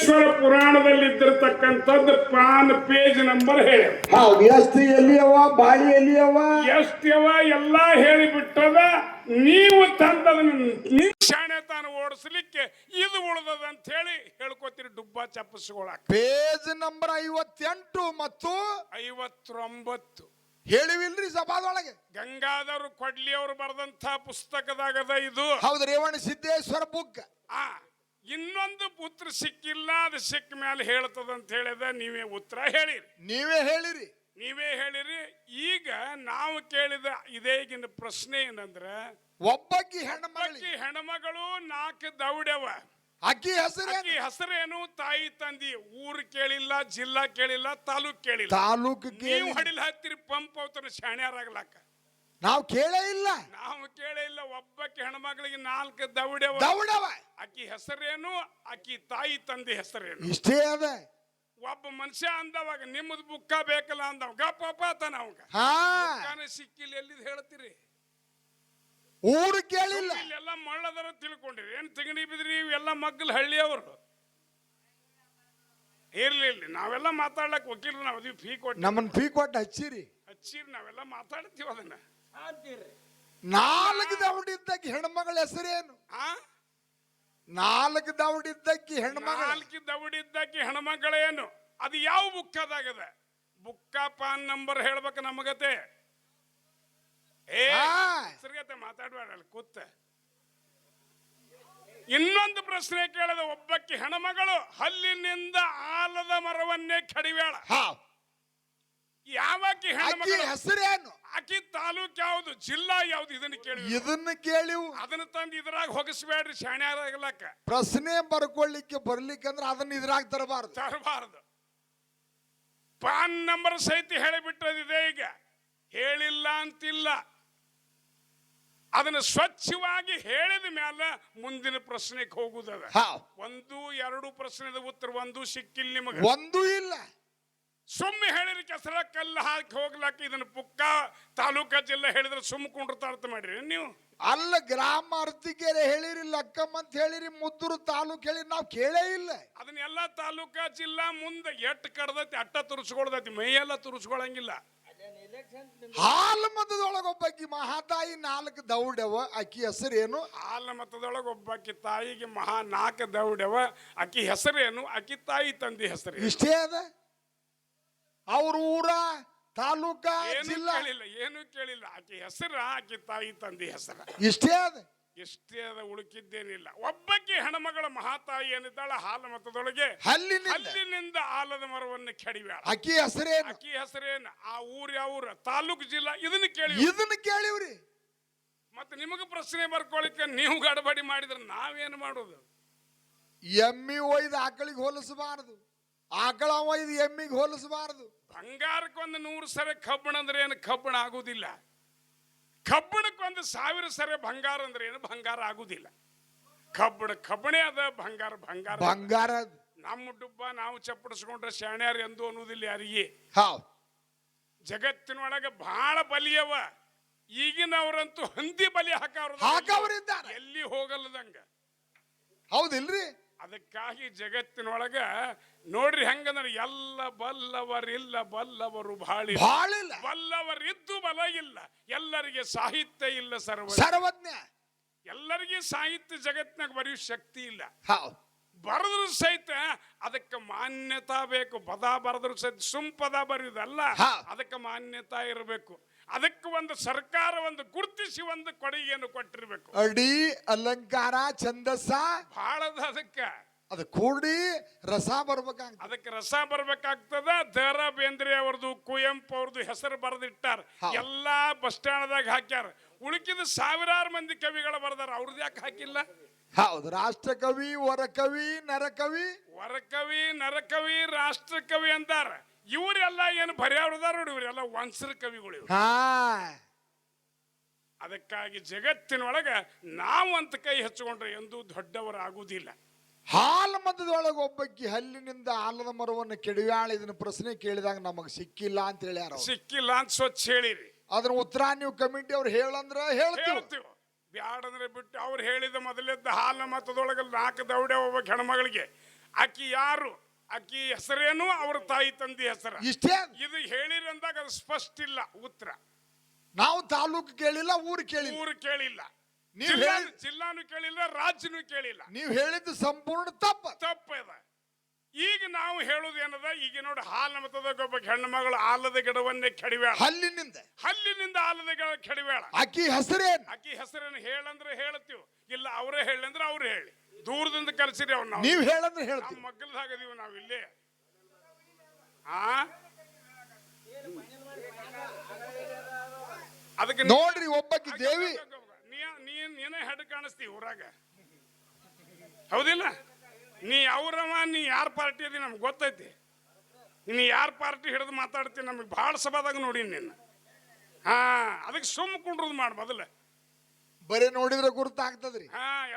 ಬಸವೇಶ್ವರ ಪುರಾಣದಲ್ಲಿ ಇದ್ದಿರತಕ್ಕಂಥದ್ದು PAN page number ಹೇಳಿ ಹೌದು ಎಷ್ಟು ಎಲ್ಲಿಯವ ಬಾಳಿ ಎಲ್ಲಿಯವ ಎಷ್ಟವ ಎಲ್ಲಾ ಹೇಳಿಬಿಟ್ಟದ. ನೀವು ತಂದದನ್ನ ನಿಮ್ ಶಾಣೆ ತಾನು ಓಡಿಸ್ಲಿಕ್ಕೆ ಇದು ಉಳ್ದದ ಅಂತ ಹೇಳಿ ಹೇಳ್ಕೊತೀರಿ ಡುಬ್ಬ ಚಪ್ಪಸ್ಕೊಳಕ್. ಪೇಜ್ ನಂಬರ್ 58 ಮತ್ತು 59 ಹೇಳಿವಿಲ್ರಿ ಸಭಾದೊಳಗೆ. ಗಂಗಾಧರ ಕೊಡ್ಲಿ ಅವರು ಬರೆದಂತ ಪುಸ್ತಕದಾಗದ ಇದು. ಹೌದು, ರೇವಣ ಸಿದ್ದೇಶ್ವರ ಬುಕ್. ಇನ್ನೊಂದು ಉತ್ತರ ಸಿಕ್ಕಿಲ್ಲ, ಅದು ಸಿಕ್ಕ ಮೇಲೆ ಹೇಳ್ತದ ಅಂತ ಹೇಳಿದ. ನೀವೇ ಉತ್ತರ ಹೇಳಿರಿ. ನೀವೇ ಹೇಳಿರಿ. ಈಗ ನಾವು ಕೇಳಿದ ಇದೇಗಿನ ಪ್ರಶ್ನೆ ಏನಂದ್ರ, ಒಬ್ಬಕ್ಕಿ ಹೆಣ್ಮಗಳು 4 ದೌಡ್ಯವ. ಅಕ್ಕಿ ಹೆಸರೇನು? ತಾಯಿ ತಂದಿ. ಊರು ಕೇಳಿಲ್ಲ, ಜಿಲ್ಲಾ ಕೇಳಿಲ್ಲ, ತಾಲೂಕ್ ಕೇಳಿಲ್ಲ. ನೀವು ಹಡಿಲ್ ಹತ್ತಿರಿ ಪಂಪ್ ಅವತರ ಶಾಣ್ಯಾರಾಗ್ಲಾಕ. ನಾವು ಕೇಳೇ ಇಲ್ಲ. ಒಬ್ಬಕ್ಕೆ ಹೆಣ್ಮಗಳಿಗೆ 4 ದೌಡ್ಯವ. ಆಕಿ ಹೆಸರೇನು? ಆಕಿ ತಾಯಿ ತಂದೆ ಹೆಸರೇನು? ಇಷ್ಟೇ ಅದ. ಒಬ್ಬ ಮನುಷ್ಯ ಅಂದವಾಗ ನಿಮ್ಮದು ಬುಕ್ಕ ಬೇಕಲ್ಲ ಅಂದವ ಗಪ್ಪ ತಾನ ಅವಾಗ ಸಿಕ್ಕಿಲ್ಲ. ಎಲ್ಲಿದ್ ಹೇಳ್ತೀರಿ? ಊರು ಕೇಳಿಲ್ಲ. ಇಲ್ಲೆಲ್ಲ ಮಳ್ಳದರ ತಿಳ್ಕೊಂಡಿರಿ. ಏನ್ ತಿಗಣಿ ಬಿದ್ರಿ? ಇವೆಲ್ಲ ಮಗ್ಗಲ್ ಹಳ್ಳಿಯವರು. ಇರ್ಲಿ, ನಾವೆಲ್ಲ ಮಾತಾಡ್ಲಕ್ ವಕೀಲರು. ನಾವು ಫೀ ಕೊಟ್ಟು ನಮ್ಮನ್ ಫೀ ಕೊಟ್ಟು ಹಚ್ಚಿರಿ ನಾವೆಲ್ಲ ಮಾತಾಡ್ತೀವಿ. ಅದನ್ನ 4 ದೌಡಿದ್ದಕ್ಕೆ ಹೆಣ್ಮಗಳ ಹೆಸರೇನು? 4 ದೌಡಿದ್ದಕ್ಕೆ ಹೆಣ್ಮಗಳೇನು? ಅದು ಯಾವ ಬುಕ್ಕದಾಗದ? ಬುಕ್ಕ ಪಾನ್ ನಂಬರ್ ಹೇಳ್ಬೇಕು ನಮಗತೆ. ಹೆಸರುಗತೆ ಮಾತಾಡ್ಬೇಡ ಕೂತ. ಇನ್ನೊಂದು ಪ್ರಶ್ನೆ ಕೇಳದ. ಒಬ್ಬಕ್ಕೆ ಹೆಣ್ಮಗಳು ಹಲ್ಲಿನಿಂದ ಆಲದ ಮರವನ್ನೇ ಕಡಿಬೇಳ. ಯಾವಾಕಿ ಹೆಣ್ಮಗಳು ಹೆಸರೇನು? ಆಕಿ ತಾಲೂಕ್ ಯಾವ್ದು, ಜಿಲ್ಲಾ ಯಾವ್ದು? ಇದನ್ನ ಕೇಳಿ ಅದನ್ನ ತಂದು ಇದ್ರಾಗ ಹೋಗಿಸ್ಬೇಡ್ರಿ ಶಾಣ್ಯಾರಾಗ್ಲಕ್ಕ. ಪ್ರಶ್ನೆ ಬರ್ಲಿಕ್ಕಂದ್ರ ಅದನ್ನ ಇದ್ರಾಗ ತರಬಾರದು. ಪಾನ್ ನಂಬರ್ ಸಹಿತ ಹೇಳಿಬಿಟ್ಟದಿದೆ. ಈಗ ಹೇಳಿಲ್ಲ ಅಂತಿಲ್ಲ. ಅದನ್ನ ಸ್ವಚ್ಛವಾಗಿ ಹೇಳಿದ ಮ್ಯಾಲ ಮುಂದಿನ ಪ್ರಶ್ನೆಗೆ ಹೋಗುದದ. 1, 2 ಪ್ರಶ್ನೆದ ಉತ್ತರ ಒಂದು ಸಿಕ್ಕಿಲ್ಲ ನಿಮಗೆ. ಒಂದು ಇಲ್ಲ. ಸುಮ್ಮನೆ ಹೇಳಿರಿ ಕೆಸರ ಕಲ್ಲು ಹಾಕಿ ಹೋಗ್ಲಾಕ. ಇದನ್ನ ಬುಕ್ಕ ತಾಲೂಕಾ ಜಿಲ್ಲಾ ಹೇಳಿದ್ರೆ ಸುಮ್ಮ ಕುಂಡ್ರತಾರ್ಥ ಮಾಡಿರಿ ನೀವು. ಅಲ್ಲ, ಗ್ರಾಮ ಅರ್ತಿಗೆರೆ ಹೇಳಿರಿ, ಲಕ್ಕಮ್ಮ ಅಂತ ಹೇಳಿರಿ, ಮುದ್ದೂರು ತಾಲೂಕ್ ಹೇಳಿರಿ. ನಾವು ಕೇಳೇ ಇಲ್ಲ. ಅದನ್ನೆಲ್ಲ ತಾಲೂಕಾ ಜಿಲ್ಲಾ ಮುಂದೆ ಎಟ್ಟು ಕಡ್ದೈತಿ ಅಟ್ಟ ತುರ್ಸ್ಕೊಳ್ದೈತಿ. ಮೈಯೆಲ್ಲ ತುರ್ಸ್ಕೊಳಂಗಿಲ್ಲ. ಹಾಲು ಮತದೊಳಗೆ ಒಬ್ಬಾಕಿ ಮಹಾತಾಯಿ 4 ದೌಡ್ಯವ. ಅಕ್ಕಿ ಹೆಸರೇನು? ಹಾಲು ಮತದೊಳಗೆ ಒಬ್ಬಾಕಿ ತಾಯಿಗೆ 4 ದೌಡ್ಯವ. ಅಕ್ಕಿ ಹೆಸರೇನು? ಅಕ್ಕಿ ತಾಯಿ ತಂದೆ ಹೆಸರು ಇಷ್ಟೇ ಅದ. ಅವ್ರ ಊರ, ತಾಲೂಕ, ಜಿಲ್ಲಾ ಏನು ಕೇಳಿಲ್ಲ. ಆಕಿ ಹೆಸರ, ಆಕಿ ತಾಯಿ ತಂದೆ ಹೆಸರ ಇಷ್ಟೇ ಅದ. ಉಳುಕಿದ್ದೇನಿಲ್ಲ. ಒಬ್ಬಕ್ಕೆ ಹೆಣ್ಮಗಳ ಮಹಾತಾಯಿ ಏನಿದ್ದಾಳ ಹಾಲು ಮತದೊಳಗೆ ಹಲ್ಲಿನಿಂದ ಆಲದ ಮರವನ್ನು ಕೆಡಿಬೇಡ. ಅಕ್ಕಿ ಹೆಸರೇನು? ಆ ಊರ್ ಯಾವ ತಾಲೂಕು ಜಿಲ್ಲಾ? ಇದನ್ನ ಕೇಳಿವ್ರಿ. ಮತ್ತೆ ನಿಮಗ ಪ್ರಶ್ನೆ ಬರ್ಕೊಳಿಕ್ಕೆ ನೀವು ಗಡಬಡಿ ಮಾಡಿದ್ರೆ ನಾವೇನು ಮಾಡೋದು? ಎಮ್ಮಿ ಒಯ್ದು ಆಕಳಿಗೆ ಹೋಲಿಸಬಾರದು, ಆಕಳ ಒಯ್ದು ಎಮ್ಮಿಗೆ ಹೋಲಿಸಬಾರದು. ಬಂಗಾರಕ್ಕೊಂದು 100 ಸರಿ ಕಬ್ಬಣ ಅಂದ್ರೆ ಏನು ಕಬ್ಬಣ ಆಗುದಿಲ್ಲ. ಕಬ್ಬಣಕ್ಕೊಂದು 1000 ಸರಿ ಬಂಗಾರ ಅಂದ್ರೆ ಏನು ಬಂಗಾರ ಆಗುದಿಲ್ಲ. ಕಬ್ಬಣೇ ಅದ, ಬಂಗಾರ. ನಮ್ಮ ಡುಬ್ಬ ನಾವು ಚಪ್ಪಡಿಸ್ಕೊಂಡ್ರೆ ಶಾಣ್ಯಾರ ಎಂದು ಅನ್ನೋದಿಲ್ಲ ಯಾರಿಗೆ. ಜಗತ್ತಿನೊಳಗೆ ಬಹಳ ಬಲಿಯವ. ಈಗಿನವರಂತೂ ಹಂದಿ ಬಲಿ ಹಾಕವ್ರಿದ್ದಾರೆ, ಎಲ್ಲಿ ಹೋಗಲ್ಲದಂಗ. ಹೌದಿಲ್ರಿ? ಅದಕ್ಕಾಗಿ ಜಗತ್ತಿನೊಳಗ ನೋಡ್ರಿ ಹೆಂಗಂದ್ರೆ ಎಲ್ಲ ಬಲ್ಲವರಿಲ್ಲ, ಬಲ್ಲವರು ಬಾಳಿಲ್ಲ. ಬಲ್ಲವರಿದ್ದು ಬಲ ಇಲ್ಲ, ಎಲ್ಲರಿಗೆ ಸಾಹಿತ್ಯ ಇಲ್ಲ, ಸರ್ವಜ್ಞ. ಎಲ್ಲರಿಗೆ ಸಾಹಿತ್ಯ ಜಗತ್ತಿನಾಗ ಬರೆಯುವ ಶಕ್ತಿ ಇಲ್ಲ. ಬರೆದ್ರು ಸಹಿತ ಅದಕ್ಕೆ ಮಾನ್ಯತಾ ಬೇಕು. ಪದ ಬರೆದ್ರು ಸಹಿತ ಸುಂಪದ ಬರೆಯುವುದಲ್ಲ, ಅದಕ್ಕೆ ಮಾನ್ಯತಾ ಇರಬೇಕು. ಅದಕ್ಕೆ ಒಂದು ಸರ್ಕಾರ ಗುರುತಿಸಿ ಒಂದು ಕೊಡುಗೆಯನ್ನು ಕೊಟ್ಟಿರ್ಬೇಕು. ಅಡಿ ಅಲಂಕಾರ ಛಂದಸ್ಸ ಬಹಳದ. ಅದು ಕೂಡಿ ರಸ ಬರ್ಬೇಕಾಗ್ತದೆ. ಅದಕ್ಕೆ ರಸ ಬರ್ಬೇಕಾಗ್ತದ. ದ.ರಾ. ಬೇಂದ್ರೆ ಅವ್ರದ್ದು, ಕುವೆಂಪು ಅವ್ರದ್ದು ಹೆಸರು ಬರೆದಿಟ್ಟಾರ. ಎಲ್ಲಾ ಬಸ್ ಸ್ಟ್ಯಾಂಡ್ದಾಗ ಹಾಕ್ಯಾರ. ಉಳುಕಿದ 1000 ಮಂದಿ ಕವಿಗಳು ಬರ್ದಾರ. ಅವ್ರದ್ದು ಯಾಕೆ ಹಾಕಿಲ್ಲ? ಹೌದು, ರಾಷ್ಟ್ರಕವಿ, ವರಕವಿ, ನರಕವಿ, ರಾಷ್ಟ್ರಕವಿ ಅಂತಾರ. ಇವರೆಲ್ಲ ಏನು ಬರೆಯವ್ರದಾರ ನೋಡಿ, ಇವರೆಲ್ಲ ವಂಶರ ಕವಿಗಳು. ಅದಕ್ಕಾಗಿ ಜಗತ್ತಿನೊಳಗ ನಾವು ಅಂತ ಕೈ ಹಚ್ಚಿಕೊಂಡ್ರೆ ಎಂದೂ ದೊಡ್ಡವರಾಗುವುದಿಲ್ಲ. ಹಾಲು ಮತದೊಳಗೆ ಒಬ್ಬಕ್ಕಿ ಹಲ್ಲಿನಿಂದ ಆಲದ ಮರವನ್ನು ಕೆಡವ್ಯಾಳ. ಇದನ್ನ ಪ್ರಶ್ನೆ ಕೇಳಿದಾಗ ನಮಗ್ ಸಿಕ್ಕಿಲ್ಲ ಅಂತ ಹೇಳ್ಯಾರ. ಸಿಕ್ಕಿಲ್ಲ ಅಂತ ಸ್ವಚ್ಛ ಹೇಳಿರಿ. ಅದ್ರ ಉತ್ತರ ನೀವು ಕಮಿಟಿ ಅವ್ರು ಹೇಳಂದ್ರ ಹೇಳ್ತೀವಿ, ಬ್ಯಾಡಂದ್ರೆ ಬಿಟ್ಟು. ಅವ್ರು ಹೇಳಿದ ಮೊದಲಿದ್ದ ಹಾಲು ಮತದೊಳಗೆ 4 ದೌಡೆ ಒಬ್ಬ ಹೆಣ್ಮಗಳಿಗೆ. ಆಕಿ ಯಾರು, ಆಕಿ ಹೆಸರೇನು, ಅವ್ರ ತಾಯಿ ತಂದೆ ಹೆಸರ, ಇಷ್ಟೇ. ಇದು ಹೇಳಿರಿ ಅಂದಾಗ ಅದು ಸ್ಪಷ್ಟ ಇಲ್ಲ ಉತ್ತರ. ನಾವು ತಾಲೂಕು ಕೇಳಿಲ್ಲ, ಊರು ಕೇಳಿಲ್ಲ. ಊರು ಕೇಳಿಲ್ಲ, ನೀವು ಜಿಲ್ಲಾನು ಕೇಳಿಲ್ಲ, ರಾಜ್ಯನೂ ಕೇಳಿಲ್ಲ. ನೀವು ಹೇಳಿದ್ದು ಸಂಪೂರ್ಣ ತಪ್ಪದ. ಈಗ ನಾವು ಹೇಳುದು ಏನದ, ಈಗ ನೋಡಿ ಹಾಲ ಮತದಾಗ ಒಬ್ಬ ಹೆಣ್ಣು ಮಗಳು ಆಲದ ಗಿಡವನ್ನೇ ಕೆಡವ್ಯಾಳ, ಹಲ್ಲಿನಿಂದ ಆಲದ ಗಿಡ ಕೆಡವ್ಯಾಳ. ಆಕಿ ಹೆಸರೇನು? ಆಕಿ ಹೆಸರೇನು ಹೇಳಂದ್ರೆ ಹೇಳ್ತೀವಿ, ಇಲ್ಲ ಅವರೇ ಹೇಳಂದ್ರೆ ಅವ್ರು ಹೇಳಿ. ದೂರದಿಂದ ಕರ್ಸಿರಿ ಅವ್ನ. ನೀವು ಹೇಳಂದ್ರೆ ಹೇಳ್ತೀವಿ. ಮಗ್ಗಲ್ದಾಗದೀವಿ ನಾವು ಇಲ್ಲಿ. ಅದಕ್ಕೆ ನೋಡ್ರಿ, ಒಬ್ಬಕಿ ದೇವಿ ನೀನೇ ಹೆಡ್ ಕಾಣಿಸ್ತೀವಿ ಊರಾಗ, ಹೌದಿಲ್ಲ? ನೀ ಅವ್ರವ, ನೀ ಯಾರ ಪಾರ್ಟಿ ಅದಿ ನಮ್ಗೆ ಗೊತ್ತೈತಿ. ನೀ ಯಾರ ಪಾರ್ಟಿ ಹಿಡಿದು ಮಾತಾಡ್ತೀನಿ, ನಮಗೆ ಭಾಳ ಸಭಾದಾಗ ನೋಡಿ ನಿನ್ನ. ಅದಕ್ಕೆ ಸುಮ್ಮ ಕುಂಡ್ರದ್ ಮಾಡಿ ಮೊದಲ. ಬರೀ ನೋಡಿದ್ರೆ ಗುರುತಾಗ್ತದ್ರಿ.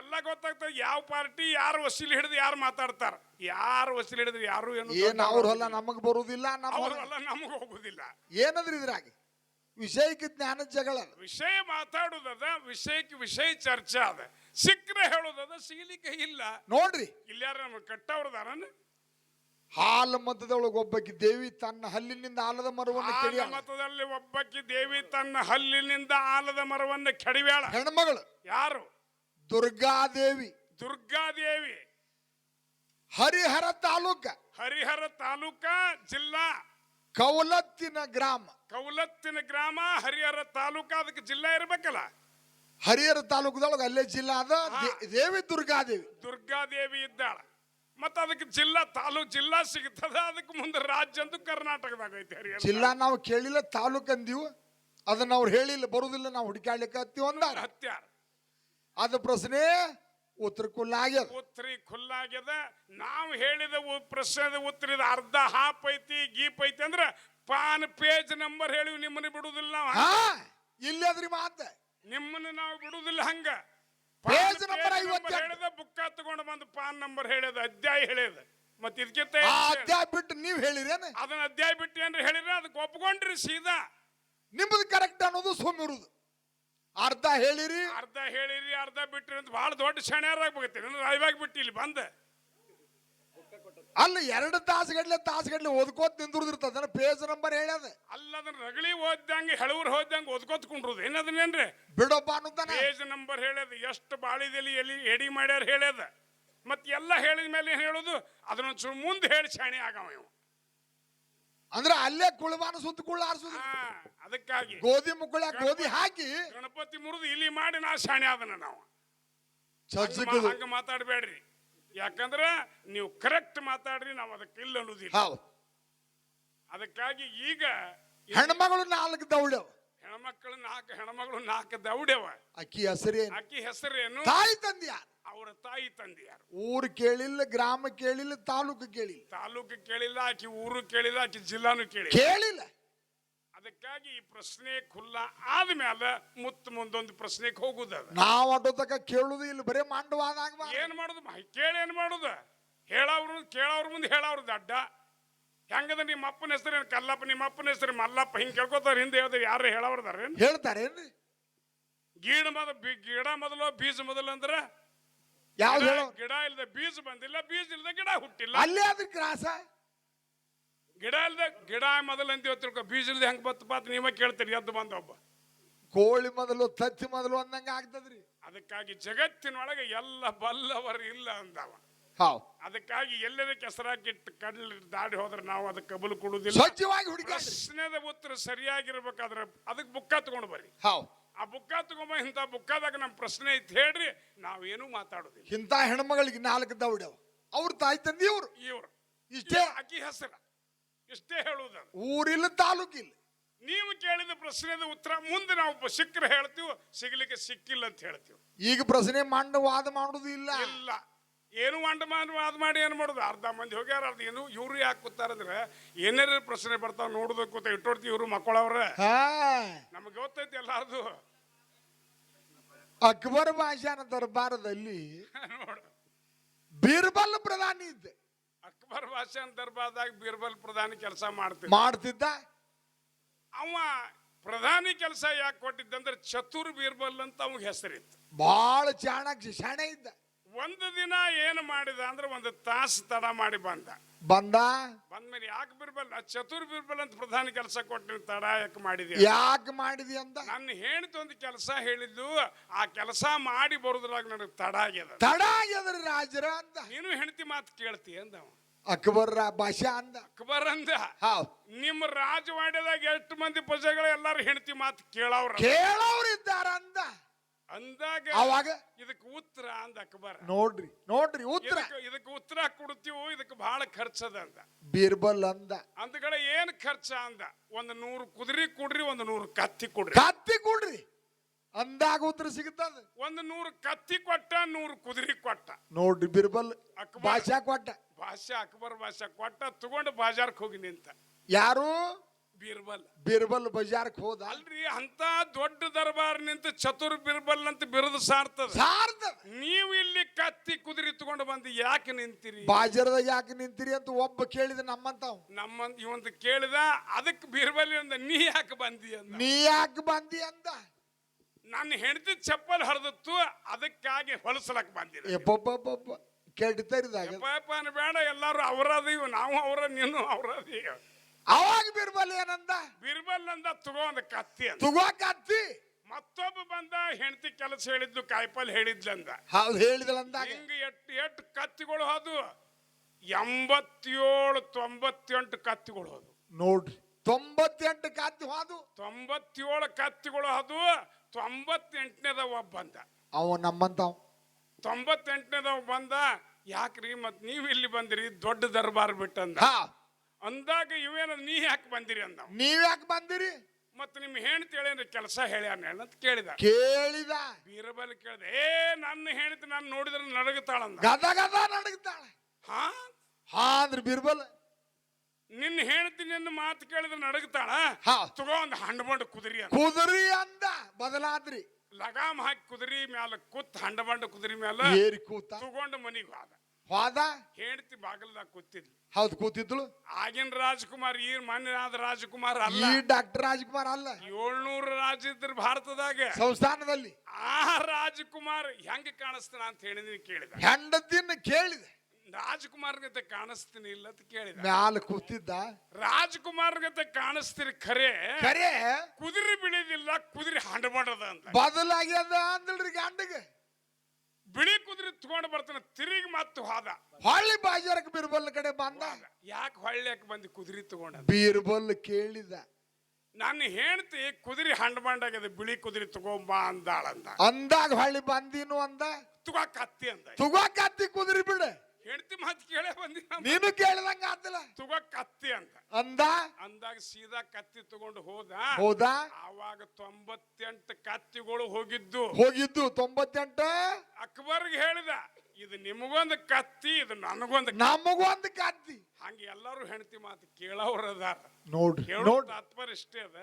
ಎಲ್ಲ ಗೊತ್ತಾಗ್ತದೆ ಯಾವ ಪಾರ್ಟಿ ಯಾರು ವಸೀಲಿ ಹಿಡಿದು ಯಾರು ಮಾತಾಡ್ತಾರ, ಯಾರು ವಸೀಲಿ ಹಿಡಿದ್ರೆ ಯಾರು ಏನು ಅವ್ರ ಹೊಲ ನಮಗ್ ಬರುದಿಲ್ಲ, ಅವ್ರ ಹೊಲ ನಮಗ್ ಹೋಗುದಿಲ್ಲ. ಏನದ್ರಿ ಇದ್ರಾಗ ವಿಷಯಕ್ಕೆ ಜ್ಞಾನ ಜಗಳ. ವಿಷಯ ಮಾತಾಡುದದ, ವಿಷಯಕ್ಕೆ ವಿಷಯ ಚರ್ಚೆ ಅದ. ಸಿಕ್ಕರೆ ಹೇಳುದದ, ಸಿಗಲಿಕ್ಕೆ ಇಲ್ಲ. ನೋಡ್ರಿ, ಇಲ್ಲಿ ಯಾರು ನಮ್ಗೆ ಕಟ್ಟವ್ರದಾರ. ಹಾಲ ಮತದೊಳಗೆ ಒಬ್ಬಕಿ ದೇವಿ ತನ್ನ ಹಲ್ಲಿನಿಂದ ಆಲದ ಮರವನ್ನು ಕೆಡಿಯಾಳ. ಮತದಲ್ಲಿ ಒಬ್ಬಕಿ ದೇವಿ ತನ್ನ ಹಲ್ಲಿನಿಂದ ಆಲದ ಮರವನ್ನು ಕೆಡವ್ಯಾಳ. ಹೆಣ್ಮಗಳು ಯಾರು? ದುರ್ಗಾದೇವಿ. ದುರ್ಗಾದೇವಿ ಹರಿಹರ ತಾಲೂಕ, ಹರಿಹರ ತಾಲೂಕ, ಜಿಲ್ಲಾ ಕೌಲತ್ತಿನ ಗ್ರಾಮ. ಕೌಲತ್ತಿನ ಗ್ರಾಮ, ಹರಿಹರ ತಾಲೂಕ, ಅದಕ್ಕೆ ಜಿಲ್ಲಾ ಇರ್ಬೇಕಲ್ಲ. ಹರಿಹರ ತಾಲೂಕದೊಳಗೆ ಅಲ್ಲೇ ಜಿಲ್ಲಾ ಅದ. ದೇವಿ ದುರ್ಗಾದೇವಿ. ದುರ್ಗಾದೇವಿ ಇದ್ದಾಳ. ಮತ್ತ ಅದಕ್ಕೆ ಜಿಲ್ಲಾ, ತಾಲೂಕ್ ಜಿಲ್ಲಾ ಸಿಗ್ತದ. ಅದಕ್ಕೆ ಮುಂದೆ ರಾಜ್ಯ ಅಂತೂ ಕರ್ನಾಟಕದಾಗ ಐತಿ. ಹರಿಹರ ಜಿಲ್ಲಾ ನಾವು ಕೇಳಿಲ್ಲ, ತಾಲೂಕ್ ಅಂದೀವು. ಅದನ್ನ ಅವ್ರು ಹೇಳಿಲ್ಲ, ಬರುದಿಲ್ಲ, ನಾವು ಹುಡುಕಾಡ್ಲಿಕ್ಕೆ ಹತ್ತೀವಿ ಅಂದಾರ. ಹತ್ಯಾರ. ಅದ ಪ್ರಶ್ನೆ ಉತ್ತರ ಖುಲ್ಲಾಗ್ಯದ. ಉತ್ತರಿ ಖುಲ್ಲಾಗ್ಯದ. ನಾವು ಹೇಳಿದ ಪ್ರಶ್ನೆದ ಉತ್ತರದ ಅರ್ಧ ಹಾಪ್ ಐತಿ, ಗೀಪ್ ಐತಿ ಅಂದ್ರೆ ಪಾನ್ ಪೇಜ್ ನಂಬರ್ ಹೇಳಿವಿ. ನಿಮ್ಮನ್ನ ಬಿಡುದಿಲ್ಲ ನಾವು. ಇಲ್ಲಿ ಅದ್ರಿ ಮಾತ, ನಿಮ್ಮನ್ನ ನಾವು ಬಿಡುದಿಲ್ಲ. ಹಂಗ ಪೇಜ್ ನಂಬರ್ 50 ಹೇಳಿದ, ಬುಕ್ಕ ತಗೊಂಡು ಬಂದು ಪಾನ್ ನಂಬರ್ ಹೇಳಿದ, ಅಧ್ಯಾಯ ಹೇಳಿದ. ಮತ್ತೆ ಇದಕ್ಕಿಂತ ಅಧ್ಯಾಯ ಬಿಟ್ಟು ನೀವ್ ಹೇಳಿರೇನ? ಅದನ್ನ ಅಧ್ಯಾಯ ಬಿಟ್ಟು ಏನ್ರಿ ಹೇಳಿದ್ರೆ ಅದಕ್ಕೆ ಒಪ್ಕೊಂಡ್ರಿ ಸೀದಾ. ನಿಮ್ಮದು ಕರೆಕ್ಟ್ ಅನ್ನೋದು ಸುಮ್ಮಿರುದು. ಅರ್ಧ ಹೇಳಿರಿ, ಅರ್ಧ ಬಿಟ್ರಿ ಅಂತ ಬಹಳ ದೊಡ್ಡ ಶಣ್ಯಾರಾಗ್ಬೇಕತ್ತೀರಿ. ರಾಯವಾಗಿ ಬಿಟ್ಟು ಇಲ್ಲಿ ಬಂದ ಅಲ್ಲ 2 ತಾಸುಗಡ್ಲೆ ಓದ್ಕೋತ್ ನಿಂದಿರ್ತದ. Page number ಹೇಳ್ಯದ. ಅಲ್ಲ, ಅದನ್ನ ರಗಳಿ ಓದ್ದಂಗೆ ಹೆಳವ್ರು ಹೋದಂಗೆ ಓದ್ಕೋತ್ ಕುಂಡ್ರುದು. ಏನದನ್ನೇನ್ರಿ ಬಿಡಪ್ಪ ಅನ್ನೋದಾನ. ಪೇಜ್ ನಂಬರ್ ಹೇಳ್ಯದ, ಎಷ್ಟು ಬಾಳಿದಲ್ಲಿ ಎಡಿ ಮಾಡ್ಯಾರ ಹೇಳ್ಯದ. ಮತ್ ಎಲ್ಲ ಹೇಳಿದ ಮೇಲೆ ಏನ್ ಹೇಳುದು, ಅದನ್ನ ಮುಂದೆ ಹೇಳಿ ಶಾಣೆ ಆಗವ ಇವ. ಅಂದ್ರೆ ಅಲ್ಲೇ ಕುಳಬಾನ ಸುತ್ತ ಕುಳ್ಳ ಆರಿಸುದು. ಅದಕ್ಕಾಗಿ ಗೋಧಿ ಮುಕ್ಕಳ ಗೋಧಿ ಹಾಕಿ ಗಣಪತಿ ಮುರಿದು ಇಲ್ಲಿ ಮಾಡಿ ನಾ ಶಾಣೆ ಅದನ್ನ ನಾವು ಹಂಗ ಮಾತಾಡ್ಬೇಡ್ರಿ. ಯಾಕಂದ್ರ ನೀವು ಕರೆಕ್ಟ್ ಮಾತಾಡ್ರಿ, ನಾವು ಅದಕ್ಕೆ ಇಲ್ಲ ಅನ್ನೋದಿಲ್ಲ. ಅದಕ್ಕಾಗಿ ಈಗ ಹೆಣ್ಮಗಳು 4 ದೌಡ್ಯವ, ಹೆಣ್ಮಗಳು 4 ದೌಡ್ಯವ. ಅಕ್ಕಿ ಹೆಸರೇನು? ಅಕ್ಕಿ ಹೆಸರೇನು? ತಾಯಿ ತಂದೆ ಯಾರು? ಅವರ ತಾಯಿ ತಂದೆ ಯಾರು? ಊರು ಕೇಳಿಲ್ಲ, ಗ್ರಾಮ ಕೇಳಿಲ್ಲ, ತಾಲೂಕು ಕೇಳಿಲ್ಲ. ತಾಲೂಕು ಕೇಳಿಲ್ಲ, ಆಕಿ ಊರು ಕೇಳಿಲ್ಲ, ಆಕಿ ಜಿಲ್ಲಾನು ಕೇಳಿಲ್ಲ. ಅದಕ್ಕಾಗಿ ಈ ಪ್ರಶ್ನೆ ಖುಲ್ಲ ಆದ್ಮೇಲೆ ಮುಂದೊಂದು ಪ್ರಶ್ನೆಗೆ ಹೋಗುದ. ನಾವು ಅಡ್ಡೋತಕ ಕೇಳುದು ಇಲ್ಲ, ಬರೇ ಮಂಡವಾದಾಗ ಏನ್ ಮಾಡುದು? ಕೇಳಿ ಏನ್ ಮಾಡುದು? ಕೇಳವ್ರ ಮುಂದೆ ಹೇಳವ್ರದ್ದು ಅಡ್ಡ. ಹೆಂಗದ ನಿಮ್ಮ ಅಪ್ಪನ ಹೆಸರೇನು ಕಲ್ಲಪ್ಪ, ನಿಮ್ಮ ಅಪ್ಪನ ಹೆಸರು ಮಲ್ಲಪ್ಪ, ಹಿಂಗ್ ಕೇಳ್ಕೊತಾರ. ಹಿಂದೆ ಹೇಳಿದ್ರೆ ಯಾರು ಹೇಳವ್ರದಾರ? ಹೇಳ್ತಾರೇನ್ರಿ? ಗಿಡ ಮೊದಲು ಬೀಜ ಮೊದಲು ಅಂದ್ರ ಯಾವ್ದು? ಗಿಡ ಇಲ್ದ ಬೀಜ ಬಂದಿಲ್ಲ, ಬೀಜ ಇಲ್ದ ಗಿಡ ಹುಟ್ಟಿಲ್ಲ. ಅಲ್ಲೇ ಅದ್ರ ಕ್ರಾಸ. ಗಿಡ ಮೊದಲು ಅಂತೀವಿ ತಿಳ್ಕೊ, ಬೀಜ ಇಲ್ದ ಹೆಂಗ್ ಬತ್ತಪ್ಪ ಅಂತ ನೀವೇ ಕೇಳ್ತೀರಿ. ಎದ್ದು ಬಂದ ಒಬ್ಬ ಕೋಳಿ ಮೊದಲು ತತ್ತಿ ಮೊದಲು ಅಂದಂಗ ಆಗ್ತದ್ರಿ. ಅದಕ್ಕಾಗಿ ಜಗತ್ತಿನೊಳಗೆ ಎಲ್ಲ ಬಲ್ಲವರು ಇಲ್ಲ ಅಂದವ. ಅದಕ್ಕಾಗಿ ಎಲ್ಲರ ಕೆಸರಾಕಿಟ್ಟು ಕಡ್ಲಿ ದಾಡಿ ಹೋದ್ರೆ ನಾವು ಅದಕ್ಕೆ ಕಬಲು ಕೊಡುದಿಲ್ಲ. ಸ್ವಚ್ಛವಾಗಿ ಹುಡುಕಿ ಪ್ರಶ್ನೆದ ಉತ್ತರ ಸರಿಯಾಗಿರ್ಬೇಕಾದ್ರೆ ಅದಕ್ಕೆ ಬುಕ್ಕ ತಗೊಂಡು ಬರ್ರಿ. ಆ ಬುಕ್ಕ ತಗೊಂಬ, ಇಂಥ ಬುಕ್ಕದಾಗ ನಮ್ಮ ಪ್ರಶ್ನೆ ಐತಿ ಹೇಳ್ರಿ, ನಾವೇನು ಮಾತಾಡುದಿಲ್ಲ. ಇಂಥ ಹೆಣ್ಮಗಳಿಗೆ 4 ದೌಡ್ಯವ, ಅವ್ರ ತಾಯಿ ತಂದಿ ಇವ್ರು ಇಷ್ಟೇ. ಅಕ್ಕಿ ಹೆಸರ ಇಷ್ಟೇ ಹೇಳುವುದ. ಊರಿಲ್ಲ, ತಾಲೂಕಿಲ್ಲ. ನೀವು ಕೇಳಿದ ಪ್ರಶ್ನೆದ ಉತ್ತರ ಮುಂದೆ ನಾವು ಸಿಕ್ಕರೆ ಹೇಳ್ತೀವಿ, ಸಿಗ್ಲಿಕ್ಕೆ ಸಿಕ್ಕಿಲ್ಲ ಅಂತ ಹೇಳ್ತೀವಿ. ಈಗ ಪ್ರಶ್ನೆ ವಾದ ಮಾಡುದು ಇಲ್ಲ. ಏನು ವಾದ ಮಾಡಿ ಏನ್ ಮಾಡುದು? ಅರ್ಧ ಮಂದಿ ಹೋಗ್ಯಾರ, ಅರ್ಧ ಏನು ಇವ್ರು ಯಾಕೆ ಕೂತಾರಂದ್ರೆ ಏನಾರ ಪ್ರಶ್ನೆ ಬರ್ತಾವ ನೋಡುದಕ್ಕೆ ಕೂತ ಇಟ್ಟೋಡ್ತೀವಿ. ಇವ್ರು ಮಕ್ಕಳವ್ರ ನಮ್ಗೆ ಗೊತ್ತೈತಿ ಎಲ್ಲಾರ್ದು. ಅಕ್ಬರ್ ಬಾಷಾನ ದರ್ಬಾರದಲ್ಲಿ ಬೀರ್ಬಲ್ ಪ್ರಧಾನಿ ಇದ್ದೆ. ಅಕ್ಬರ್ ಬಾಷಾನ ದರ್ಬಾರದಾಗ ಬೀರ್ಬಲ್ ಪ್ರಧಾನಿ ಕೆಲಸ ಮಾಡ್ತಿದ್ದ. ಅವ ಪ್ರಧಾನಿ ಕೆಲಸ ಯಾಕೆ ಕೊಟ್ಟಿದ್ದಂದ್ರೆ ಚತುರ್ ಬೀರ್ಬಲ್ ಅಂತ ಅವಾಗ ಹೆಸರಿತ್ತು. ಬಹಳ ಚಾಣಾಕ್ಷ ಶಾಣೆ ಇದ್ದ. ಒಂದು ದಿನ ಏನು ಮಾಡಿದ ಅಂದ್ರೆ ಒಂದು ತಾಸು ತಡ ಮಾಡಿ ಬಂದ್ಮೇಲೆ ಯಾಕೆ ಬಿರ್ಬಲ್ ಚತುರ್ ಬಿರ್ಬಲ್ ಅಂತ ಪ್ರಧಾನಿ ಕೆಲಸ ಕೊಟ್ಟು ತಡ ಯಾಕೆ ಮಾಡಿದ್ಯಾ ಯಾಕೆ ಮಾಡಿದಿ ಅಂತ ನನ್ನ ಹೆಣ್ತಿ ಒಂದು ಕೆಲಸ ಹೇಳಿದ್ದು ಆ ಕೆಲಸ ಮಾಡಿ ಬರುದ್ರಾಗ ನನಗೆ ತಡ ಆಗ್ಯದ್ರಿ ರಾಜರ ಅಂತ ನೀನು ಹೆಂಡತಿ ಮಾತು ಕೇಳ್ತಿ ಅಂದ ಅಕ್ಬರ್ ಭಾಷಾ ಅಂದ ಅಕ್ಬರ್ ಅಂದ ನಿಮ್ಮ ರಾಜವಾಡ್ಯದಾಗ ಎಷ್ಟು ಮಂದಿ ಪ್ರಜೆಗಳು ಎಲ್ಲಾರು ಹೆಂಡತಿ ಮಾತು ಕೇಳವ್ರು ಇದ್ದಾರ ಅಂದಾಗ ಅವಾಗ ಇದಕ್ಕೆ ಉತ್ತರ ಅಂದ ಅಕ್ಬರ್ ನೋಡ್ರಿ ಉತ್ತರ ಇದಕ್ಕೆ ಉತ್ತರ ಕೊಡ್ತೀವೋ ಇದಕ್ಕೆ ಬಹಳ ಖರ್ಚದ ಅಂದ ಬೀರ್ಬಲ್ ಅಂದಗಳ ಏನ್ ಖರ್ಚ ಅಂದ 100 ಕುದುರೆ ಕೊಡ್ರಿ 100 ಕತ್ತಿ ಕೊಡ್ರಿ ಅಂದಾಗ ಉತ್ತರ ಸಿಗುತ್ತದ 100 ಕತ್ತಿ ಕೊಟ್ಟ 100 ಕುದುರೆ ಕೊಟ್ಟ ನೋಡ್ರಿ ಬೀರ್ಬಲ್ ಭಾಷಾ ಕೊಟ್ಟ ಅಕ್ಬರ್ ಭಾಷಾ ಕೊಟ್ಟ ತಗೊಂಡು ಬಾಜಾರ್ಕ್ ಹೋಗಿ ನಿಂತ ಯಾರು ಬೀರ್ಬಲ್ ಬಜಾರ್ಕ್ ಹೋದ ಅಲ್ರಿ ಅಂತ ದೊಡ್ಡ ದರ್ಬಾರ್ ನಿಂತ ಚತುರ್ ಬೀರ್ಬಲ್ ಅಂತ ಬಿರುದು ಸಾರ್ತದ ನೀವು ಇಲ್ಲಿ ಕತ್ತಿ ಕುದುರೆ ತಗೊಂಡು ಬಂದು ಯಾಕೆ ನಿಂತಿರಿ ಬಾಜಾರದಾಗ ಯಾಕೆ ನಿಂತಿರಿ ಅಂತ ಒಬ್ಬ ಕೇಳಿದ ಇವಂತ ಕೇಳಿದ ಅದಕ್ಕೆ ಬೀರ್ಬಲ್ ಅಂದ ನೀ ಯಾಕೆ ಬಂದಿ ಅಂದ ನನ್ನ ಹೆಂಡತಿ ಚಪ್ಪಲ್ ಹರಿದತ್ತು ಅದಕ್ಕಾಗಿ ಹೊಲಸಲಕ್ ಬಂದಿರ ಬೇಡ ಎಲ್ಲಾರು ಅವರದೀವ್ ನಾವು ಅವರ ನೀನು ಅವರದೀವ್ ಅವಾಗ ಬೀರ್ಬಲ್ ಏನಂದ ತಗೋ ಒಂದು ಕತ್ತಿ ಮತ್ತೊಬ್ಬ ಬಂದ ಹೆಂಡತಿ ಕೆಲಸ ಹೇಳಿದ್ಲು ಕಾಯಿಪಲ್ ಹೇಳಿದ್ಲಂದ ಹೇಳಿದ್ಲಂದ ಹಿಂಗ ಎಷ್ಟು ಕತ್ತಿಗಳು ಹೋದು 87-98 ಕತ್ತಿಗಳು ಹೋದು ನೋಡ್ರಿ 98 ಕತ್ತಿ ಹೋದು 97 ಕತ್ತಿಗಳು ಹೋದು 98ನೇದವ ಬಂದ ಅವ ನಮ್ಮಂತ 98ನೇದವ ಬಂದ ಯಾಕ್ರಿ ಮತ್ ನೀವ್ ಇಲ್ಲಿ ಬಂದಿರಿ ದೊಡ್ಡ ದರ್ಬಾರ್ ಬಿಟ್ಟಂದ ಅಂದಾಗ ಇವೇನ ನೀ ಯಾಕೆ ಬಂದಿರಿ ಅಂದ ನೀವ್ ಯಾಕೆ ಬಂದಿರಿ ಮತ್ ನಿಮ್ ಹೆಂಡತಿ ಹೇಳೇನ್ರಿ ಕೆಲಸ ಹೇಳ್ಯಾನ ಅಂತ ಕೇಳಿದ ಬೀರಬಲ್ ಕೇಳಿದ ನನ್ನ ಹೆಂಡತಿ ನಾನು ನೋಡಿದ್ರೆ ನಡಗತಾಳಂದ ನಡಗತಾಳ ಅಂದ್ರೆ ಬೀರ್ಬಲ್ ನಿನ್ನ ಹೆಂಡತಿ ನಿನ್ನ ಮಾತು ಕೇಳಿದ್ರೆ ನಡಗತಾಳ ತಗೋ ಒಂದು ಹಂಡಬಂಡ ಕುದುರಿ ಅಂದ ಬದಲಾದ್ರಿ ಲಗಾಮ್ ಹಾಕಿ ಕುದುರಿ ಮ್ಯಾಲ ಕೂತ್ ಹಂಡಬಂಡ ಕುದುರಿ ಮ್ಯಾಲ ಏರಿ ಕೂತ ತಗೊಂಡು ಮನಿಗೆ ಹೋದ ಹೆಂಡತಿ ಬಾಗಲ್ದಾಗ ಕೂತಿದ್ಲು ಹೌದು ಕೂತಿದ್ಳು ಆಗಿನ ರಾಜಕುಮಾರ್ ಈ ಮಾನ್ಯನಾದ ರಾಜಕುಮಾರ್ ಅಲ್ಲ ಡಾಕ್ಟರ್ ರಾಜಕುಮಾರ್ ಅಲ್ಲ 700 ರಾಜ ಇದ್ರ ಭಾರತದಾಗ ಸಂಸ್ಥಾನದಲ್ಲಿ ಆ ರಾಜಕುಮಾರ್ ಹೆಂಗ ಕಾಣಿಸ್ತಾನ ಅಂತ ಹೇಳಿದ್ರಿ ಕೇಳಿದ ಹೆಂಡತಿನ ಕೇಳಿದೆ ರಾಜಕುಮಾರ್ ಗತೆ ಕಾಣಿಸ್ತೀನಿ ಇಲ್ಲ ಅಂತ ಕೇಳಿದ ಮ್ಯಾಲ ಕೂತಿದ್ದ ರಾಜಕುಮಾರ್ ಗತೆ ಕಾಣಿಸ್ತೀರಿ ಖರೆ ಕುದುರೆ ಬಿಳಿದಿಲ್ಲ ಕುದುರೆ ಹಂಡಬಡದ ಅಂತ ಬದಲಾಗ್ಯದ ಅಂದ್ರಿ ಗಂಡಗೆ ಬಿಳಿ ಕುದುರೆ ತಗೊಂಡು ಬರ್ತಾನೆ ತಿರುಗಿ ಮತ್ತು ಹೋದ ಹೊಳ್ಳಿ ಬಾಜಾರಕ್ಕೆ ಬೀರ್ಬಲ್ ಕಡೆ ಬಂದ ಯಾಕೆ ಹೊಳ್ಳ್ಯಾಕ ಬಂದು ಕುದುರೆ ತಗೊಂಡ ಬೀರ್ಬಲ್ ಕೇಳಿದ ನನ್ನ ಹೆಂಡತಿ ಕುದುರೆ ಹಂಡಬಂಡಾಗದ ಬಿಳಿ ಕುದುರೆ ತಗೊಂಬಾ ಅಂದಾಗ ಹೊಳ್ಳಿ ಬಂದಿನು ಅಂದ ತುಗಾ ಕತ್ತಿ ಕುದುರೆ ಬಿಡ ಹೆಂಡತಿ ಮಾತು ಕೇಳೇ ಬಂದಿ ನೀನು ಕೇಳಿದಂಗ ಆತಲ್ಲ ತುಗಾ ಕತ್ತಿ ಅಂತ ಅಂದಾಗ ಸೀದಾ ಕತ್ತಿ ತಗೊಂಡು ಹೋದ ಆವಾಗ 98 ಕತ್ತಿಗಳು ಹೋಗಿದ್ದು 98 ಅಕ್ಬರ್ಗೆ ಹೇಳಿದ ಇದು ನಿಮಗೊಂದು ಕತ್ತಿ ಇದು ನಮಗೊಂದು ಕತ್ತಿ ಹಂಗ ಎಲ್ಲರೂ ಹೆಂಡತಿ ಮಾತು ಕೇಳೋರದಾರ ನೋಡ್ರಿ ತಾತ್ಪರ್ಯ ಇಷ್ಟೇ ಅದ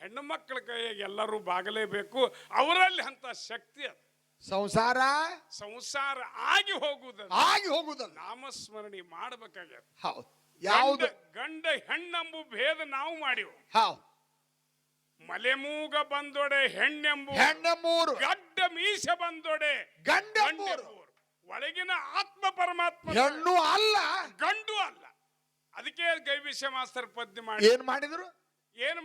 ಹೆಣ್ಣು ಮಕ್ಕಳ ಕೈಯಾಗ ಎಲ್ಲರೂ ಬಾಗಲೇಬೇಕು ಅವರಲ್ಲಿ ಅಂತ ಶಕ್ತಿ ಅದ ಸಂಸಾರ ಆಗಿ ಹೋಗುವುದಲ್ಲ ನಾಮಸ್ಮರಣೆ ಮಾಡಬೇಕಾಗ್ಯದ ಯಾವುದು ಗಂಡ ಹೆಣ್ಣೆಂಬು ಭೇದ ನಾವು ಮಾಡಿವು ಮಲೆಮೂಗ ಬಂದೊಡೆ ಹೆಣ್ಣೆಂಬೂರು ಗಡ್ಡ ಮೀಸೆ ಬಂದೊಡೆ ಗಂಡೆಂಬೂರು ಒಳಗಿನ ಆತ್ಮ ಪರಮಾತ್ಮ ಹೆಣ್ಣು ಅಲ್ಲ ಗಂಡು ಅಲ್ಲ ಅದಕ್ಕೆ ಗೈವಿಷ ಮಾಸ್ತರ್ ಪದ್ಯ ಮಾಡಿ ಏನ್ ಮಾಡಿದ್ರು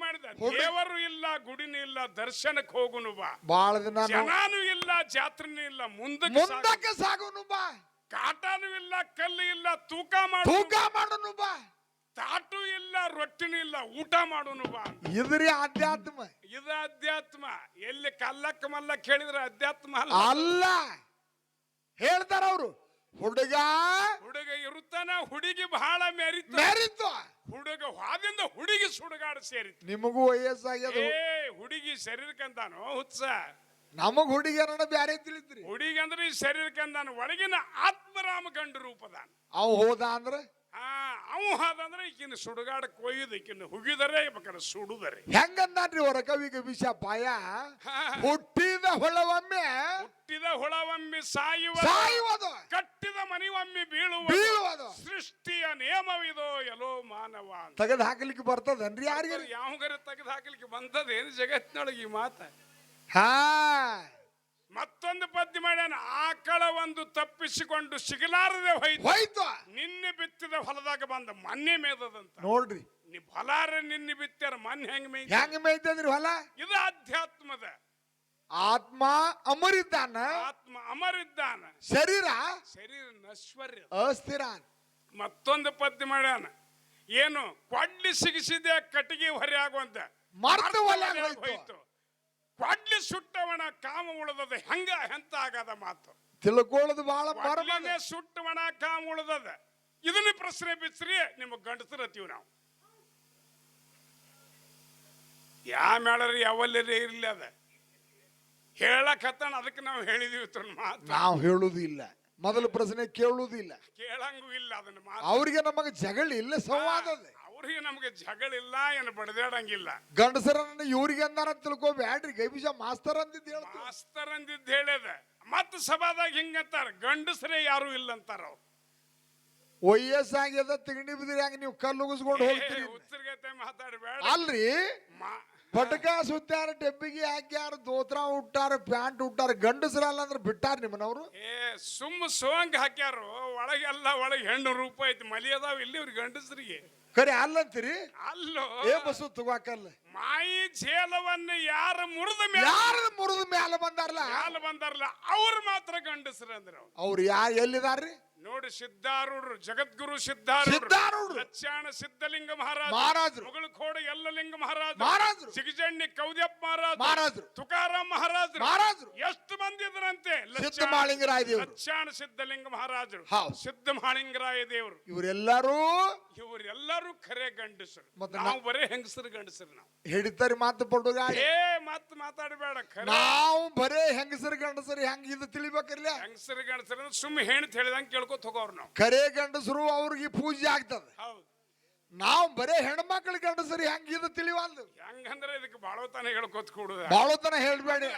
ಮಾಡಿದ ದೇವರು ಇಲ್ಲ ಗುಡಿನೂ ಇಲ್ಲ ದರ್ಶನಕ್ಕೆ ಹೋಗುನು ಬಾ ಬಾಳ ದಿನ ಜನಾನು ಇಲ್ಲ ಜಾತ್ರೆನೂ ಇಲ್ಲ ಮುಂದಕ್ಕೆ ಸಾಗುನು ಬಾ ಕಾಟನೂ ಇಲ್ಲ ಕಲ್ಲು ಇಲ್ಲ ತೂಕ ಮಾಡುನು ಬಾ ತಾಟು ಇಲ್ಲ ರೊಟ್ಟಿನೂ ಇಲ್ಲ ಊಟ ಮಾಡೋನು ಬಾ ಇದ್ರಿ ಅಧ್ಯಾತ್ಮ ಎಲ್ಲಿ ಕಲ್ಲಕ್ಕ ಮಲ್ಲಕ್ಕ ಹೇಳಿದ್ರೆ ಅಧ್ಯಾತ್ಮ ಅಲ್ಲ ಹೇಳ್ತಾರ ಅವರು ಹುಡುಗ ಇರುತ್ತಾನ ಹುಡುಗಿ ಬಹಳ ಮೆರಿತು ಹುಡುಗ ಹಾದಿಂದ ಹುಡುಗಿ ಸುಡುಗಾಡು ಸೇರಿತು ನಿಮಗೂ ವಯಸ್ಸಾಗ್ಯದ ಹುಡುಗಿ ಶರೀರಕ್ಕಂತಾನು ಹುತ್ಸ ನಮಗ್ ಹುಡುಗಿ ಅನ್ನೋಣ ಬ್ಯಾರೆ ತಿಳಿದ್ರಿ ಹುಡುಗಿ ಅಂದ್ರೆ ಈ ಶರೀರಕ್ಕಂತಾನು ಒಳಗಿನ ಆತ್ಮರಾಮ ಗಂಡು ರೂಪದಾನ ಅವ್ ಹೋದ ಅಂದ್ರೆ ಅವು ಹೋದಂದ್ರೆ ಈಕಿನ ಸುಡುಗಾಡ ಕೊಯ್ಯುದು ಈಕಿನ ಹುಗಿದರೆ ಬೇಕಾದ್ರೆ ಸುಡುದರೆ ಹೆಂಗಂದ್ರಿ ಹೊರ ಕವಿಗೆ ವಿಷ ಪಾಯ ಹುಟ್ಟಿದ ಹುಳವೊಮ್ಮೆ ಸಾಯುವುದು ಕಟ್ಟಿದ ಮನಿವೊಮ್ಮೆ ಬೀಳುವುದು ಸೃಷ್ಟಿಯ ನಿಯಮವಿದೋ ಎಲ್ಲೋ ಮಾನವ ತೆಗೆದು ಹಾಕಲಿಕ್ಕೆ ಬರ್ತದನ್ರಿ ಯಾರಿಗೆ ಯಾವಗಾರ ತೆಗೆದು ಹಾಕಲಿಕ್ಕೆ ಬಂದದೇನು ಜಗತ್ತಿನೊಳಗೆ ಈ ಮಾತ ಮತ್ತೊಂದು ಪದ್ಯ ಮಾಡ್ಯಾನ, ಆಕಳ ಒಂದು ತಪ್ಪಿಸಿಕೊಂಡು ಸಿಗಲಾರದೆ ಹೋಯ್ತು. ನಿನ್ನೆ ಬಿತ್ತಿದ ಹೊಲದಾಗ ಬಂದ ಮೊನ್ನೆ ಮೇದದಂತ. ನೋಡ್ರಿ, ನೀ ಹೊಲಾರ ನಿನ್ನೆ ಬಿತ್ತಾರ ಮೊನ್ನೆ ಹೆಂಗ್ ಮೇಯ್ತದ್ರಿ ಹೊಲ? ಇದು ಅಧ್ಯಾತ್ಮದ. ಆತ್ಮ ಅಮರಿದ್ದಾನ, ಆತ್ಮ ಅಮರಿದ್ದಾನ, ಶರೀರ ಶರೀರ ನಶ್ವರ್ಯ ಅಸ್ಥಿರ. ಮತ್ತೊಂದು ಪದ್ಯ ಮಾಡ್ಯಾನ, ಏನು ಕೊಡ್ಲಿ ಸಿಗಿಸಿದೆ ಕಟ್ಟಿಗೆ ಹೊರೆ ಆಗುವಂತ ಮರ್ದ ಹೊಲ ಹೋಯ್ತು. ಕೊಡ್ಲಿ ಸುಟ್ಟವಣ ಕಾಮ ಉಳದದ, ಹೆಂಗ ಎಂತ ಆಗದ ಮಾತು ತಿಳ್ಕೊಳ್ಳೋದು ಬಹಳ ಕೊಡ್ಲಿನೇ ಸುಟ್ಟವಣ ಕಾಮ ಉಳದದ. ಇದನ್ನ ಪ್ರಶ್ನೆ ಬಿಚ್ಚ್ರಿ ನಿಮಗ್ ಗಂಡಸರತ್ತೀವಿ ನಾವು. ಯಾ ಮೇಳರಿ ಯಾವಲ್ಲರಿ ಇರ್ಲಿ ಅದ ಹೇಳಕ್ ಹತ್ತಾನ, ಅದಕ್ಕೆ ನಾವು ಹೇಳಿದೀವಿ ಮಾತು. ನಾವು ಹೇಳುವುದಿಲ್ಲ, ಮೊದಲು ಪ್ರಶ್ನೆ ಕೇಳುವುದಿಲ್ಲ, ಕೇಳಂಗೂ ಇಲ್ಲ ಅದನ್ನ ಮಾತು. ಅವ್ರಿಗೆ ನಮಗೆ ಜಗಳ ಇಲ್ಲ, ಸಂವಾದ. ಅವ್ರಿಗೆ ನಮ್ಗೆ ಜಗಳ ಇಲ್ಲ, ಏನು ಬಡದಾಡಂಗಿಲ್ಲ. ಗಂಡಸರನ್ನ ಇವ್ರಿಗೆ ಅಂದಾರ ತಿಳ್ಕೊಬ್ಯಾಡ್ರಿ, ಗೈಬಿಜ ಮಾಸ್ತರ್ ಅಂದಿದ್ದು ಹೇಳ್ತಾರೆ. ಮಾಸ್ತರ್ ಅಂದಿದ್ದು ಹೇಳ್ಯದ. ಮತ್ತ ಸಭಾದಾಗ ಹಿಂಗಂತಾರ, ಗಂಡಸರೇ ಯಾರು ಇಲ್ಲ ಅಂತಾರ. ಅವ್ರು ವಯಸ್ಸಾಗ್ಯದ ತಿಗಣಿ ಬಿದ್ರಿ ಹಂಗ ನೀವು ಕಲ್ಲು ಉಗಿಸ್ಕೊಂಡು ಹೋಗ್ತೀರಿ. ಉತ್ತರಗತೆ ಮಾತಾಡಬೇಡ. ಅಲ್ರಿ, ಪಟಕ ಸುತ್ತಾರ, ಡಬ್ಬಿಗೆ ಹಾಕ್ಯಾರ, ದೋತ್ರ ಉಟ್ಟಾರ, ಪ್ಯಾಂಟ್ ಉಟ್ಟಾರ, ಗಂಡಸರಲ್ಲ ಅಂದ್ರೆ ಬಿಟ್ಟಾರ ನಿಮ್ಮನವ್ರು. ಸುಮ್ಮ ಸೋಂಗ್ ಹಾಕ್ಯಾರು, ಒಳಗೆಲ್ಲ ಒಳಗೆ ಹೆಣ್ಣು ರೂಪ ಐತಿ, ಮಲಿ ಅದಾವ ಇಲ್ಲಿ ಅವ್ರಿಗೆ ಗಂಡಸರಿಗೆ. ಕರೆ ಅಲ್ಲಂತೀರಿ? ಅಲ್ಲೋ ಬಸ್ಸು ತಗೋಕಲ್ಲ. ಮಾಯಿ ಜೇಲವನ್ನು ಯಾರ ಮುರಿದ ಮ್ಯಾಲ ಬಂದಾರಲ್ಲ ಅವ್ರು ಮಾತ್ರ ಗಂಡಸರು ಅಂದ್ರ. ಅವ್ರು ಯಾರು ಎಲ್ಲಿದಾರ್ರಿ ನೋಡಿ? ಸಿದ್ಧಾರೂಢರು, ಜಗದ್ಗುರು ಸಿದ್ಧಾರೂಢರು, ಲಚ್ಚಾಣ ಸಿದ್ಧಲಿಂಗ ಮಹಾರಾಜರು, ಮುಗಳಖೋಡ ಯಲ್ಲಲಿಂಗ ಮಹಾರಾಜರು, ಸಿಗಜಣ್ಣಿ ಕೌದ್ಯಪ್ಪ ಮಹಾರಾಜರು, ತುಕಾರಾಮ್ ಮಹಾರಾಜರು, ಎಷ್ಟು ಮಂದಿ ಇದ್ರಂತೆ. ಲಚ್ಚಾಣ ಸಿದ್ಧಲಿಂಗ ಮಹಾರಾಜರು, ಸಿದ್ಧಮಹಾಲಿಂಗರಾಯ ದೇವರು, ಇವರೆಲ್ಲರೂ ಖರೆ ಗಂಡಸರು. ನಾವು ಬರೇ ಹೆಂಗಸರು ಗಂಡಸರು. ನಾವು ಹಿಡಿತಾರಿ ಮಾತು ಪಡುಗ ಮತ್ ಮಾತಾಡಬೇಡ. ನಾವು ಬರೇ ಹೆಂಗಸರು ಗಂಡಸರು ಹೆಂಗ ಇದು ತಿಳಿಬೇಕಲ್ಲ. ಹೆಂಗಸರು ಗಂಡಸರು ಸುಮ್ಮನೆ ಹೆಣ್ಣು ಹೇಳಿದಂಗೆ ಕೇಳ್ಕೊತ ಹೋಗೋರು ನಾವು. ಖರೆ ಗಂಡಸರು ಅವ್ರಿಗೆ ಪೂಜೆ ಆಗ್ತದ. ಹೌದು. ನಾವು ಬರೇ ಹೆಣ್ಮಕ್ಳು ಗಂಡಸರು ಹೆಂಗ ಇದು ತಿಳಿವಲ್ದು. ಹೆಂಗಂದ್ರೆ ಇದಕ್ಕೆ ಬಾಳೋತನ ಹೇಳ್ಕೊತ ಕೊಡುದ. ಬಾಳೋತನ ಹೇಳ್ಬೇಡಿ.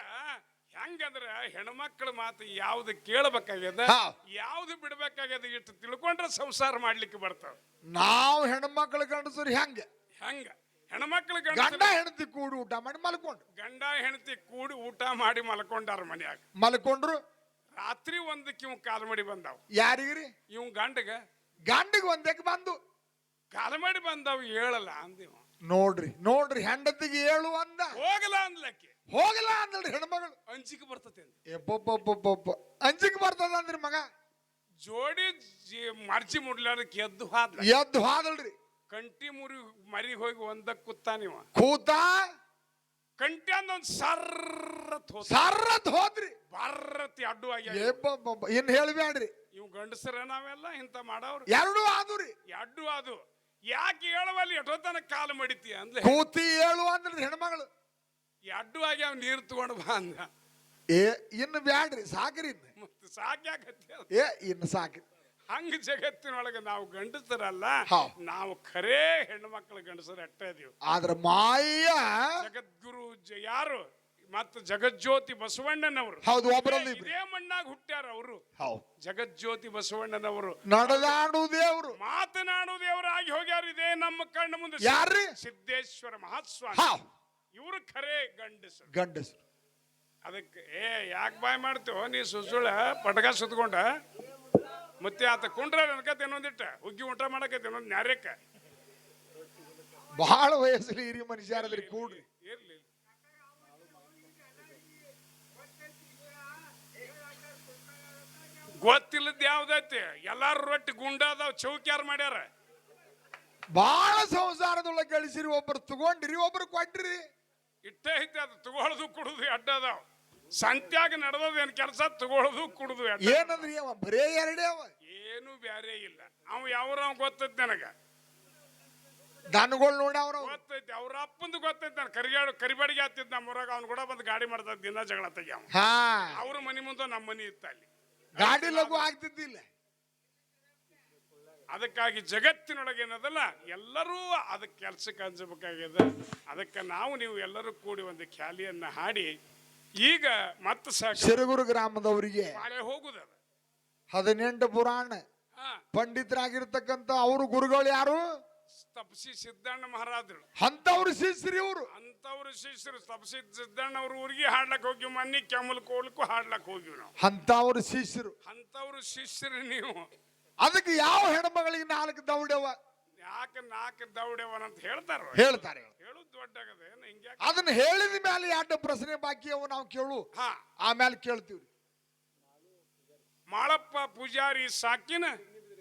ಹೆಂಗಂದ್ರ ಹೆಣ್ಮಕ್ಳ ಮಾತು ಯಾವ್ದು ಕೇಳಬೇಕಾಗ್ಯದ, ಯಾವ್ದು ಬಿಡ್ಬೇಕಾಗ್ಯದ, ಇಷ್ಟು ತಿಳ್ಕೊಂಡ್ರೆ ಸಂಸಾರ ಮಾಡ್ಲಿಕ್ಕೆ ಬರ್ತಾವ. ನಾವು ಹೆಣ್ಮಕ್ಳು ಗಂಡಸರು ಹೆಂಗ ಹೆಣ್ಮಕ್ಳು ಗಂಡ ಹೆಂಡತಿ ಕೂಡಿ ಊಟ ಮಾಡಿ ಮಲ್ಕೊಂಡ್ರು. ಗಂಡ ಹೆಂಡತಿ ಕೂಡಿ ಊಟ ಮಾಡಿ ಮಲ್ಕೊಂಡಾರ ಮನ್ಯಾಗ. ಮಲ್ಕೊಂಡ್ರು. ರಾತ್ರಿ ಒಂದಕ್ಕೆ ಇವ್ ಕಾಲ್ಮಡಿ ಬಂದಾವ್. ಯಾರಿಗ್ರಿ? ಇವ್ ಗಂಡಿಗೆ ಒಂದಕ್ಕೆ ಬಂದು ಕಾಲ್ಮಡಿ ಬಂದಾವ್. ಹೇಳಲ್ಲ ಅಂದಿವ. ನೋಡ್ರಿ ಹೆಂಡತಿಗೆ ಹೇಳು ಅಂದ, ಹೋಗಲ್ಲ ಅಂದ್ಲಕ್ಕೆ. ಹೋಗಲ್ಲ ಅಂದ್ರಿ ಹೆಣ್ಮಗಳು. ಅಂಜಿಕೆ ಬರ್ತತೆ ಅಂಜಿಕೆ ಬರ್ತದ ಅಂದ್ರಿ ಮಗ. ಜೋಡಿ ಮರ್ಜಿ ಮುಡ್ಲಾರಕ್ಕೆ ಎದ್ದು ಹಾದಲ್ರಿ. ಕಂಟಿ ಮುರಿ ಮರಿ ಹೋಗಿ ಒಂದಕ್ಕೆ ಕೂತಾನಿವ. ಕಂಟಿ ಅಂದೊಂದ್ ಸರ್ರತ್ ಹೋದ್ರಿ. ಬರ್ರತಿ ಅಡ್ಡು ಆಗಿ ಇನ್ ಹೇಳ್ಬ್ಯಾಡ್ರಿ. ಇವ್ ಗಂಡಸರ ನಾವೆಲ್ಲ ಇಂತ ಮಾಡವ್ರು. ಎರಡು ಆದ್ರಿ. ಅಡ್ಡು ಅದು ಯಾಕೆ ಹೇಳುವಲ್ಲಿ ಎಷ್ಟೊತ್ತನ ಕಾಲು ಮಡಿತಿ ಅಂದ್ಲೆ. ಕೂತಿ ಹೇಳು ಅಂದ್ರಿ ಹೆಣ್ಮಗಳು. ಅಡ್ಡು ಆಗಿ ಅವ್ ನೀರು ತಗೊಂಡು ಬಾ ಅಂದ. ಇನ್ನು ಬ್ಯಾಡ್ರಿ, ಸಾಕ್ರಿ. ಮತ್ತೆ ಸಾಕ್ಯಾಕತ್ತಿ. ಇನ್ನು ಸಾಕ್ರಿ. ಹಂಗ ಜಗತ್ತಿನೊಳಗೆ ನಾವು ಗಂಡಸರಲ್ಲ, ನಾವು ಖರೇ ಹೆಣ್ಣು ಮಕ್ಕಳ ಗಂಡಸರು ಅಷ್ಟೇ ಇದೀವಿ. ಆದ್ರ ಮಾಯ ಜಗದ್ಗುರು ಯಾರು ಮತ್ತು ಜಗಜ್ಯೋತಿ ಬಸವಣ್ಣನವರು. ಹೌದು, ಒಬ್ಬರಲ್ಲಿ ಇದೇ ಮಣ್ಣಾಗ ಹುಟ್ಟ್ಯಾರ ಅವರು. ಜಗಜ್ಯೋತಿ ಬಸವಣ್ಣನವರು ನಡೆದಾಡು ದೇವರು, ಮಾತನಾಡು ದೇವರಾಗಿ ಹೋಗ್ಯಾರ. ಇದೇ ನಮ್ಮ ಕಣ್ಣ ಮುಂದೆ ಯಾರ್ರಿ? ಸಿದ್ದೇಶ್ವರ ಮಹಾಸ್ವಾಮಿ. ಇವರು ಖರೇ ಗಂಡಸರು. ಅದಕ್ಕೆ ಯಾಕೆ ಬಾಯ್ ಮಾಡ್ತೇವ ನೀ ಸುಸುಳ ಪಟಕ ಸುತ್ಕೊಂಡ ಮತ್ತೆ ಆತ ಕುಂಡ್ರ ಅನ್ಕತ್ ಇನ್ನೊಂದಿಟ್ಟ ಹುಗ್ಗಿ ಊಟ ಮಾಡಕೈತಿ ಇನ್ನೊಂದು ನ್ಯಾರ್ಯಕ್ಕ. ಬಹಳ ವಯಸ್ಸಲ್ಲಿ ಹಿರಿಯ ಮನುಷ್ಯರಾದ್ರಿ ಕೂಡ್ರಿ. ಇರ್ಲಿ ಗೊತ್ತಿಲ್ಲದ ಯಾವ್ದೈತಿ. ಎಲ್ಲಾರು ರೊಟ್ಟಿ ಗುಂಡಾದವ್ ಚೌಕ್ಯಾರ ಮಾಡ್ಯಾರ. ಬಹಳ ಸಂಸಾರದೊಳಗೆ ಗಳಿಸಿರಿ. ಒಬ್ಬರು ತಗೊಂಡಿರಿ, ಒಬ್ರು ಕೊಟ್ರಿ. ಇಟ್ಟೇ ಐತಿ. ಅದು ತಗೊಳ್ಳೋದು ಕುಡುದು ಅಡ್ಡದಾವ್. ಸಂತ್ಯಾಗ ನಡೆದೇನ್ ಕೆಲಸ, ತಗೊಳ್ಳೋದು ಕುಡುದು. ಏನಂದ್ರಿ ಅವ? ಬರೇ ಎರಡೇ ಅವ, ಏನು ಬ್ಯಾರೆ ಇಲ್ಲ. ಅವ ಯಾವ್ರ ಗೊತ್ತೈತಿ ನನಗ. ದನಗಳು ನೋಡಿ ಅವ್ರ ಗೊತ್ತೈತಿ. ಅವ್ರ ಅಪ್ಪಂದು ಗೊತ್ತೈತಿ. ನಾನು ಕರಿಬಾಡಿಗೆ ಹತ್ತಿದ್ ನಮ್ಮೂರಾಗ. ಅವ್ನು ಕೂಡ ಬಂದು ಗಾಡಿ ಮಾಡ್ತದ ದಿನ ಜಗಳ ತೆಗ್ಯಾವ. ಅವ್ರ ಮನಿ ಮುಂದೆ ನಮ್ಮ ಮನಿ ಇತ್ತ. ಅಲ್ಲಿ ಗಾಡಿ ಲಘು ಆಗ್ತಿದ್ದಿಲ್ಲ. ಅದಕ್ಕಾಗಿ ಜಗತ್ತಿನೊಳಗೆ ಏನದಲ್ಲ ಎಲ್ಲರೂ ಅದಕ್ಕೆ ಕೆಲ್ಸಕ್ಕೆ ಹಂಚಬೇಕಾಗ್ಯದ. ಅದಕ್ಕೆ ನಾವು ನೀವು ಎಲ್ಲರೂ ಕೂಡಿ ಒಂದು ಖ್ಯಾಲಿಯನ್ನ ಹಾಡಿ ಈಗ ಮತ್ತೆ ಸಿರುಗುರು ಗ್ರಾಮದವರಿಗೆ ಹೋಗುದ 18 ಪುರಾಣ ಪಂಡಿತರಾಗಿರ್ತಕ್ಕಂಥ ಅವರು ಗುರುಗಳು ಯಾರು? ತಪಸಿ ಸಿದ್ದಣ್ಣ ಮಹಾರಾಜರು ಅಂತವ್ರ ಶಿಷ್ಯರು ಇವ್ರು. ಅಂತವ್ರ ಶಿಷ್ಯರು ತಪಸಿ ಸಿದ್ದಣ್ಣ ಅವ್ರ ಊರಿಗೆ ಹಾಡ್ಲಕ್ ಹೋಗಿವ್, ಮನ್ನಿ ಕೆಮಲ್ ಕೋಲ್ಕು ಹಾಡ್ಲಕ್ ಹೋಗಿವ್ ನಾವು. ಅಂತವ್ರ ಶಿಷ್ಯರು. ಅಂತವ್ರ ಶಿಷ್ಯರು ನೀವು. ಅದಕ್ಕೆ ಯಾವ ಹೆಣ್ಮಗಳಿಗೆ 4 ದೌಡ್ಯವ? ಯಾಕೆ 4 ದೌಡ್ಯವನಂತ ಹೇಳ್ತಾರ? ಹೇಳ್ತಾರೆ. ಹೇಳುದು ದೊಡ್ಡಾಗದ ಹಿಂಗ್ಯಾ? ಅದನ್ನ ಹೇಳಿದ ಮೇಲೆ 2 ಪ್ರಶ್ನೆ ಬಾಕಿ ಅವ, ನಾವು ಕೇಳು. ಹಾ, ಆಮೇಲೆ ಕೇಳ್ತೀವ್ರಿ. ಮಾಳಪ್ಪ ಪೂಜಾರಿ ಸಾಕಿನ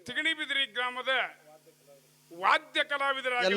ತಿಗಣಿಬಿದ್ರಿ ಗ್ರಾಮದ ವಾದ್ಯ ಕಲಾವಿದರಾಗಿ